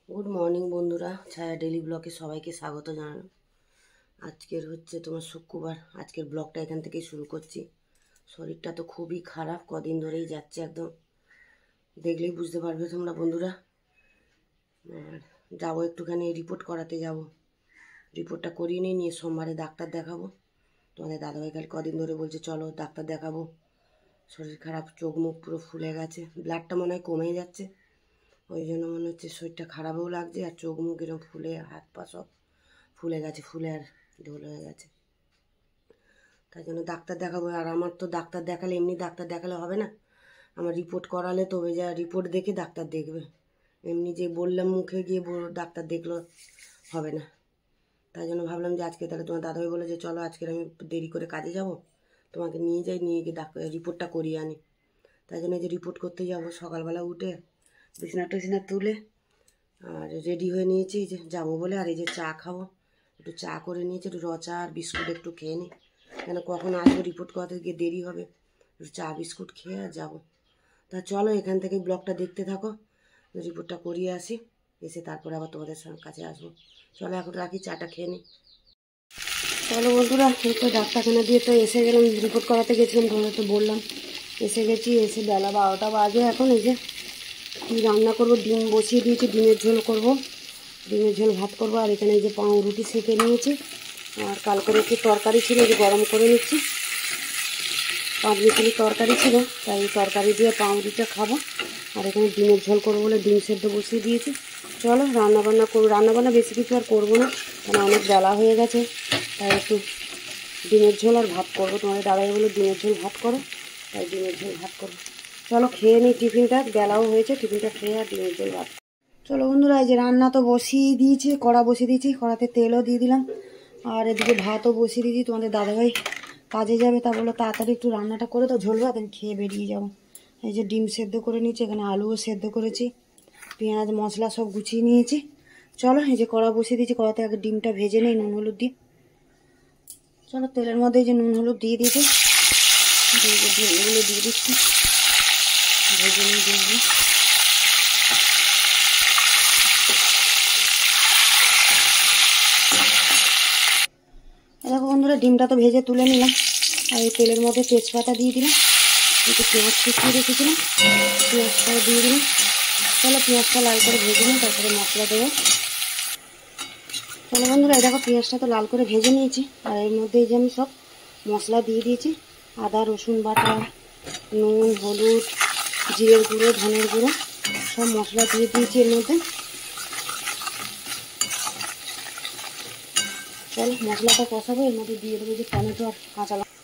Good morning বন্ধুরা, ছায়া daily ব্লগে সবাইকে স্বাগত জানানো। আজকের হচ্ছে তোমার শুক্রবার। আজকের ব্লগটা এখান থেকেই শুরু করছি। শরীরটা তো খুবই খারাপ, কদিন ধরেই যাচ্ছে, একদম দেখলেই বুঝতে পারবে তোমরা বন্ধুরা। আর যাবো একটুখানি রিপোর্ট করাতে যাব। রিপোর্টটা করিয়ে নিয়ে সোমবারে ডাক্তার দেখাবো। তোমাদের দাদাভাই খালি কদিন ধরে বলছে চলো ডাক্তার দেখাবো, শরীর খারাপ, চোখ মুখ পুরো ফুলে গেছে, ব্লাডটা মনে হয় কমে যাচ্ছে, ওই জন্য মনে হচ্ছে শরীরটা খারাপও লাগছে, আর চোখ মুখ এরকম ফুলে, হাত পা সব ফুলে গেছে, ফুলে আর ঢোল হয়ে গেছে। তাই জন্য ডাক্তার দেখাবো। আর আমার তো ডাক্তার দেখালে, এমনি ডাক্তার দেখালে হবে না, আমার রিপোর্ট করালে তবে যা রিপোর্ট দেখে ডাক্তার দেখবে। এমনি যে বললাম মুখে গিয়ে ডাক্তার দেখলো হবে না। তাই জন্য ভাবলাম যে আজকে তাহলে তোমার দাদাভাই বলে যে চলো আজকে আমি দেরি করে কাজে যাব, তোমাকে নিয়ে যাই, নিয়ে গিয়ে ডাক্তার রিপোর্টটা করিয়ে আনি। তাই জন্য যে রিপোর্ট করতে যাব, সকালবেলা উঠে বিছনা টিছনা তুলে আর রেডি হয়ে নিয়েছি যে যাবো বলে। আর এই যে চা খাবো, একটু চা করে নিয়েছি, একটু র চা আর বিস্কুট একটু খেয়ে নিই, কেন কখন আসবো রিপোর্ট করাতে গিয়ে দেরি হবে, একটু চা বিস্কুট খেয়ে আর যাবো। তা চলো এখান থেকে ব্লগটা দেখতে থাকো, রিপোর্টটা করিয়ে আসি, এসে তারপরে আবার তোমাদের কাছে আসবো। চলো এখন রাখি, চাটা খেয়ে নিই। চলো বন্ধুরা, এই তো ডাক্তারখানা দিয়ে তো এসে গেলাম, রিপোর্ট করাতে গেছিলাম, তোমাদের তো বললাম। এসে গেছি, এসে বেলা 12টা বাজে এখন। এই যে কী রান্না করবো, ডিম বসিয়ে দিয়েছি, ডিমের ঝোল করবো, ডিমের ঝোল ভাত করবো। আর এখানে এই যে পাউরুটি সেঁকে নিয়েছি, আর কালকের একটু তরকারি ছিল, যে গরম করে নিচ্ছি, 5 মিশালি তরকারি ছিল, তাই তরকারি দিয়ে পাউরুটিটা খাবো। আর এখানে ডিমের ঝোল করবো বলে ডিম সেদ্ধ বসিয়ে দিয়েছি। চলো রান্নাবান্না করবো, রান্নাবান্না বেশি কিছু আর করবো না, কারণ অনেক বেলা হয়ে গেছে, তাই একটু ডিমের ঝোল আর ভাত করবো। তোমাদের দাদাই বলে ডিমের ঝোল ভাত করো, তাই ডিমের ঝোল ভাত করবো। চলো খেয়ে নিই টিফিনটা, বেলাও হয়েছে, টিফিনটা খেয়ে আর ডিমের ঝোল ভাত। চলো বন্ধুরা, এই যে রান্না তো বসিয়ে দিয়েছি, কড়া বসিয়ে দিয়েছি, কড়াতে তেলও দিয়ে দিলাম, আর এদিকে ভাতও বসিয়ে দিয়েছি। তোমাদের দাদাভাই কাজে যাবে, তা বলো তাড়াতাড়ি একটু রান্নাটা করে তো ঝোল ভাত আমি খেয়ে বেরিয়ে যাবো। এই যে ডিম সেদ্ধ করে নিয়েছি, এখানে আলুও সেদ্ধ করেছি, পেঁয়াজ মশলা সব গুছিয়ে নিয়েছি। চলো এই যে কড়া বসিয়ে দিয়েছি, কড়াতে আগে ডিমটা ভেজে নিই নুন হলুদ দিয়ে। চলো তেলের মধ্যে এই যে নুন হলুদ দিয়ে দিয়েছি, ডিমগুলো দিয়ে দিচ্ছি, ভেজে নিই ডিমগুলো। দেখো বন্ধুরা, ডিমটা তো ভেজে তুলে নিলাম, আর এই তেলের মধ্যে তেজপাতা দিয়ে দিলাম, একটু পেঁয়াজ কুচিয়ে রেখেছিলাম, পেঁয়াজটাও দিয়ে দিলাম। চলো পেঁয়াজটা লাল করে ভেজে নিই, তারপরে মশলা দেবো। চলো বন্ধুরা, এই দেখো পেঁয়াজটা তো লাল করে ভেজে নিয়েছি, আর এর মধ্যে এই যে আমি সব মশলা দিয়ে দিয়েছি, আদা রসুন বাটা, নুন হলুদ, জিরের গুঁড়ো, ধনের গুঁড়ো, সব মশলা দিয়ে দিয়েছি এর মধ্যে। চলো মশলাটা কষাবো, এর মধ্যে দিয়ে দেবো যে টমেটো আর কাঁচা লঙ্কা,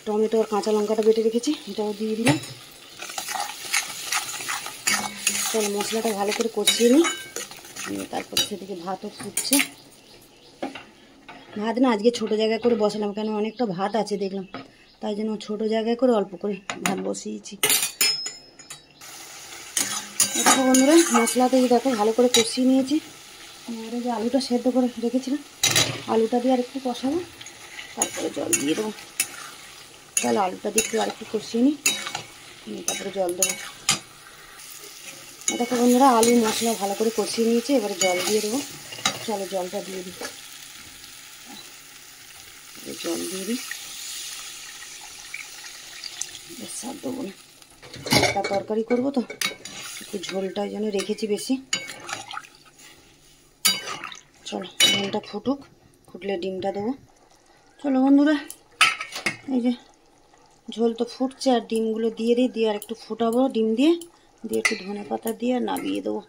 টমেটো আর কাঁচা লঙ্কাটা বেটে রেখেছি, এটাও দিয়ে দিলাম। চলো মশলাটা ভালো করে কষিয়ে নিই, তারপরে সেদিকে ভাতও ফুটছে। ভাত না আজকে ছোটো জায়গায় করে বসালাম, কেন অনেকটা ভাত আছে দেখলাম, তাই জন্য ছোটো জায়গায় করে অল্প করে ভাত বসিয়েছি। দেখো বন্ধুরা, মশলাতে দেখো ভালো করে কষিয়ে নিয়েছি, আর যে আলুটা সেদ্ধ করে রেখেছিলাম, আলুটা দিয়ে আর একটু কষাবো, তারপরে জল দিয়ে দেবো। তাহলে আলুটা দিয়ে একটু আর একটু কষিয়ে নিই, তারপরে জল দেবো। দেখো বন্ধুরা, আলু মশলা ভালো করে কষিয়ে নিয়েছি, এবারে জল দিয়ে দেবো। চলো জলটা দিয়ে দিই, জল দিয়ে দিই, বেশ আর দেবো না, একটা তরকারি করবো তো একটু ঝোলটা যেন রেখেছি বেশি। চলো ঝোলটা ফুটুক, ফুটলে ডিমটা দেবো। চলো বন্ধুরা, এই যে ঝোল তো ফুটছে, আর ডিমগুলো দিয়ে দিই, দিয়ে আর একটু ফুটাবো, ডিম দিয়ে দিয়ে একটু ধনে পাতা দিয়ে আর নামিয়ে দেবো।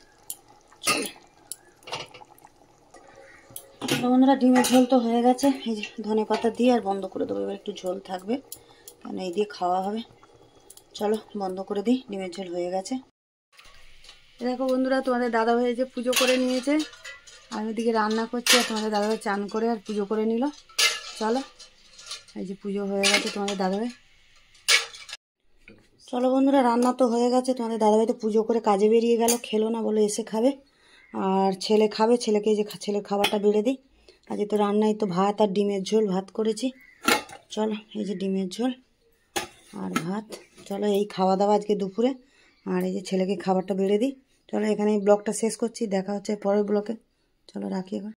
চলো বন্ধুরা, ডিমের ঝোল তো হয়ে গেছে, এই যে ধনে পাতা দিয়ে আর বন্ধ করে দেবো। এবার একটু ঝোল থাকবে, কারণ এই দিয়ে খাওয়া হবে। চলো বন্ধ করে দিই, ডিমের ঝোল হয়ে গেছে। দেখো বন্ধুরা, তোমাদের দাদাভাই যে পুজো করে নিয়েছে, আমি ওদিকে রান্না করছি, আর তোমাদের দাদাভাই চান করে আর পুজো করে নিল। চলো এই যে পুজো হয়ে গেছে তোমাদের দাদাভাই। চলো বন্ধুরা, রান্না তো হয়ে গেছে, তোমাদের দাদাভাই তো পুজো করে কাজে বেরিয়ে গেল, খেলো না, বলে এসে খাবে, আর ছেলে খাবে, ছেলেকে এই যে ছেলের খাবারটা বেড়ে দিই। আজকে তো রান্নায় তো ভাত আর ডিমের ঝোল, ভাত করেছি। চলো এই যে ডিমের ঝোল আর ভাত, চলো এই খাওয়া দাওয়া আজকে দুপুরে। আর এই যে ছেলেকে খাবারটা বেড়ে দিই, চলো এখানে ব্লগটা শেষ করছি, দেখা হচ্ছে পরের ব্লগে। চলো রাখি এখন।